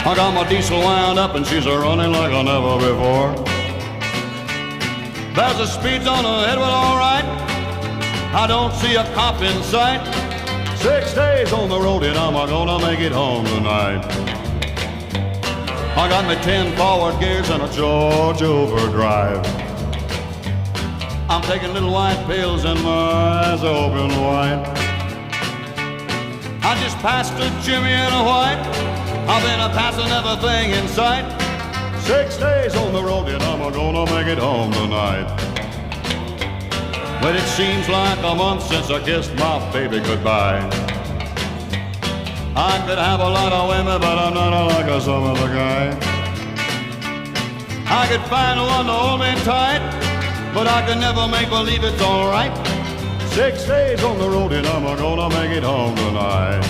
I got my diesel wound up and she's a-running like I never before. There's a speed on ahead, well, all right. I don't see a cop in sight. 6 days on the road and I'm gonna make it home tonight. I got me 10 forward gears and a Georgia overdrive. I'm taking little white pills and my eyes are open wide. I just passed a Jimmy in a white. I've been a-passing everything in sight. 6 days on the road and I'm gonna make it home tonight. But it seems like a month since I kissed my baby goodbye. I could have a lot of women, but I'm not like a some other guy. I could find one to hold me tight, but I could never make believe it's all right. 6 days on the road and I'm gonna make it home tonight.